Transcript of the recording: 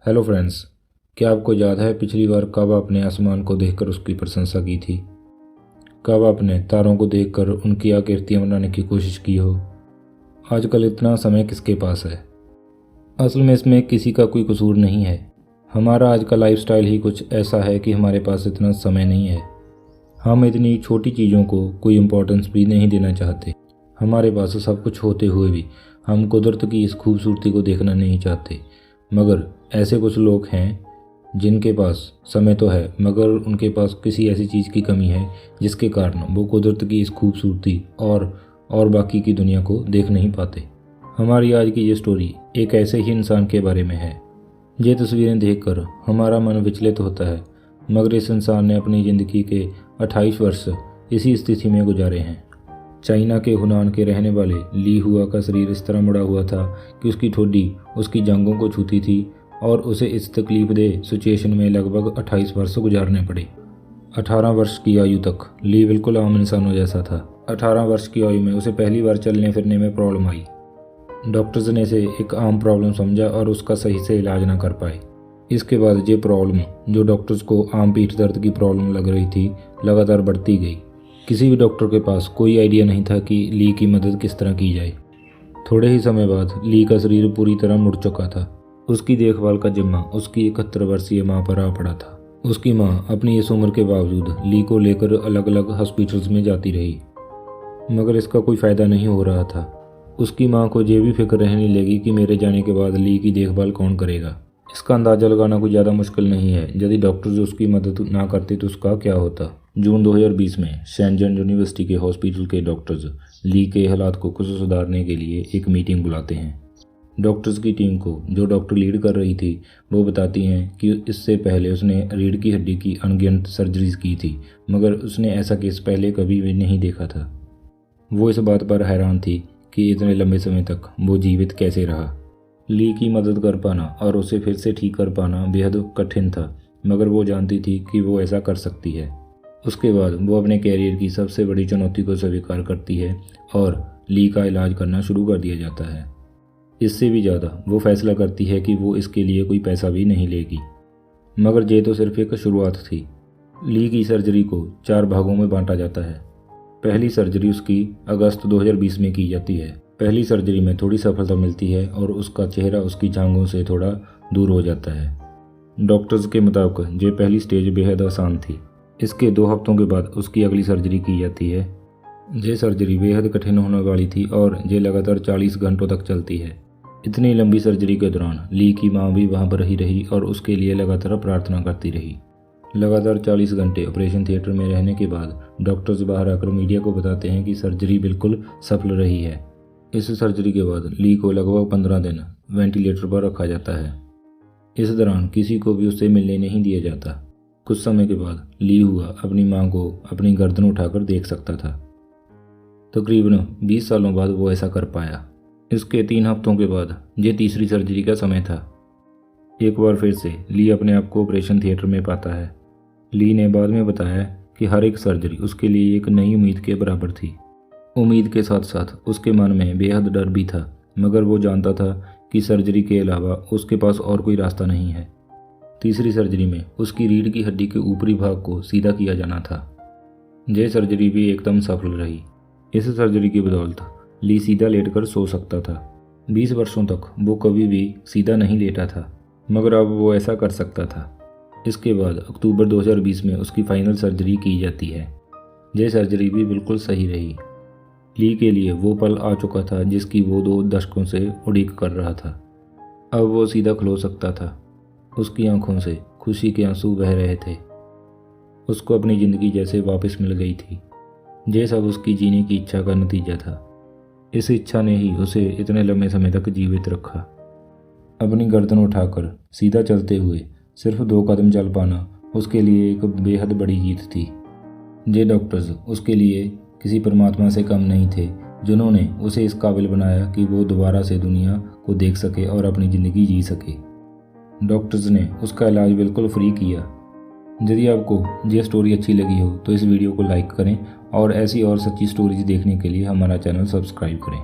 Hello friends, क्या आपको याद है पिछली बार कब आपने आसमान को देखकर उसकी प्रशंसा की थी? कब आपने तारों को देखकर उनकी आकृतियाँ बनाने की कोशिश की हो? आजकल इतना समय किसके पास है? असल में इसमें किसी का कोई कसूर नहीं है। हमारा आज का लाइफस्टाइल ही कुछ ऐसा है कि हमारे पास इतना समय नहीं है। हम इतनी छोटी चीज़ों को कोई इम्पोर्टेंस भी नहीं देना चाहते। हमारे पास सब कुछ होते हुए भी हम कुदरत की इस खूबसूरती को देखना नहीं चाहते। मगर ऐसे कुछ लोग हैं जिनके पास समय तो है, मगर उनके पास किसी ऐसी चीज़ की कमी है जिसके कारण वो कुदरत की इस खूबसूरती और बाकी की दुनिया को देख नहीं पाते। हमारी आज की ये स्टोरी एक ऐसे ही इंसान के बारे में है। ये तस्वीरें देखकर हमारा मन विचलित होता है, मगर इस इंसान ने अपनी ज़िंदगी के 28 वर्ष इसी स्थिति में गुजारे हैं। चाइना के हुनान के रहने वाले ली हुआ का शरीर इस तरह मुड़ा हुआ था कि उसकी ठोडी उसकी जांघों को छूती थी और उसे इस तकलीफदेह सिचुएशन में लगभग 28 वर्ष गुजारने पड़े। 18 वर्ष की आयु तक ली बिल्कुल आम इंसानों जैसा था। 18 वर्ष की आयु में उसे पहली बार चलने फिरने में प्रॉब्लम आई। डॉक्टर्स ने इसे एक आम प्रॉब्लम समझा और उसका सही से इलाज ना कर पाए। इसके बाद ये प्रॉब्लम, जो डॉक्टर्स को आम पीठ दर्द की प्रॉब्लम लग रही थी, लगातार बढ़ती गई। किसी भी डॉक्टर के पास कोई आइडिया नहीं था कि ली की मदद किस तरह की जाए। थोड़े ही समय बाद ली का शरीर पूरी तरह मुड़ चुका था। उसकी देखभाल का जिम्मा उसकी 71 वर्षीय माँ पर आ पड़ा था। उसकी माँ अपनी इस उम्र के बावजूद ली को लेकर अलग अलग हॉस्पिटल्स में जाती रही, मगर इसका कोई फ़ायदा नहीं हो रहा था। उसकी माँ को ये भी फिक्र रहने लगी कि मेरे जाने के बाद ली की देखभाल कौन करेगा। इसका अंदाज़ा लगाना कोई ज़्यादा मुश्किल नहीं है। यदि डॉक्टर्स उसकी मदद ना करते तो उसका क्या होता। जून 2020 में शेनजन यूनिवर्सिटी के हॉस्पिटल के डॉक्टर्स ली के हालात को कुछ सुधारने के लिए एक मीटिंग बुलाते हैं। डॉक्टर्स की टीम को जो डॉक्टर लीड कर रही थी वो बताती हैं कि इससे पहले उसने रीढ़ की हड्डी की अनगिनत सर्जरीज की थी, मगर उसने ऐसा केस पहले कभी भी नहीं देखा था। वो इस बात पर हैरान थी कि इतने लंबे समय तक वो जीवित कैसे रहा। ली की मदद कर पाना और उसे फिर से ठीक कर पाना बेहद कठिन था, मगर वो जानती थी कि वो ऐसा कर सकती है। उसके बाद वो अपने कैरियर की सबसे बड़ी चुनौती को स्वीकार करती है और ली का इलाज करना शुरू कर दिया जाता है। इससे भी ज़्यादा वो फैसला करती है कि वो इसके लिए कोई पैसा भी नहीं लेगी। मगर ये तो सिर्फ एक शुरुआत थी। ली की सर्जरी को 4 भागों में बांटा जाता है। पहली सर्जरी उसकी अगस्त 2020 में की जाती है। पहली सर्जरी में थोड़ी सफलता मिलती है और उसका चेहरा उसकी जांघों से थोड़ा दूर हो जाता है। डॉक्टर्स के मुताबिक ये पहली स्टेज बेहद आसान थी। इसके 2 हफ्तों के बाद उसकी अगली सर्जरी की जाती है। ये सर्जरी बेहद कठिन होने वाली थी और ये लगातार 40 घंटों तक चलती है। इतनी लंबी सर्जरी के दौरान ली की माँ भी वहाँ पर ही रही और उसके लिए लगातार प्रार्थना करती रही। लगातार 40 घंटे ऑपरेशन थिएटर में रहने के बाद डॉक्टर्स बाहर आकर मीडिया को बताते हैं कि सर्जरी बिल्कुल सफल रही है। इस सर्जरी के बाद ली को लगभग 15 दिन वेंटिलेटर पर रखा जाता है। इस दौरान किसी को भी उससे मिलने नहीं दिया जाता। कुछ समय के बाद ली हुआ अपनी मां को अपनी गर्दन उठाकर देख सकता था। तकरीबन 20 सालों बाद वो ऐसा कर पाया। इसके 3 हफ्तों के बाद ये तीसरी सर्जरी का समय था। एक बार फिर से ली अपने आप को ऑपरेशन थिएटर में पाता है। ली ने बाद में बताया कि हर एक सर्जरी उसके लिए एक नई उम्मीद के बराबर थी। उम्मीद के साथ साथ उसके मन में बेहद डर भी था, मगर वो जानता था कि सर्जरी के अलावा उसके पास और कोई रास्ता नहीं है। तीसरी सर्जरी में उसकी रीढ़ की हड्डी के ऊपरी भाग को सीधा किया जाना था। यह सर्जरी भी एकदम सफल रही। इस सर्जरी की बदौलत ली सीधा लेटकर सो सकता था। 20 वर्षों तक वो कभी भी सीधा नहीं लेटा था, मगर अब वो ऐसा कर सकता था। इसके बाद अक्टूबर 2020 में उसकी फाइनल सर्जरी की जाती है। यह सर्जरी भी बिल्कुल सही रही। ली के लिए वो पल आ चुका था जिसकी वो 2 दशकों से उड़ीक कर रहा था। अब वो सीधा खलो सकता था। उसकी आंखों से खुशी के आंसू बह रहे थे। उसको अपनी ज़िंदगी जैसे वापस मिल गई थी। ये सब उसकी जीने की इच्छा का नतीजा था। इस इच्छा ने ही उसे इतने लंबे समय तक जीवित रखा। अपनी गर्दन उठाकर सीधा चलते हुए सिर्फ 2 कदम चल पाना उसके लिए एक बेहद बड़ी जीत थी। ये डॉक्टर्स उसके लिए किसी परमात्मा से कम नहीं थे, जिन्होंने उसे इस काबिल बनाया कि वो दोबारा से दुनिया को देख सके और अपनी ज़िंदगी जी सके। डॉक्टर्स ने उसका इलाज बिल्कुल फ्री किया। यदि आपको ये स्टोरी अच्छी लगी हो तो इस वीडियो को लाइक करें और ऐसी और सच्ची स्टोरीज देखने के लिए हमारा चैनल सब्सक्राइब करें।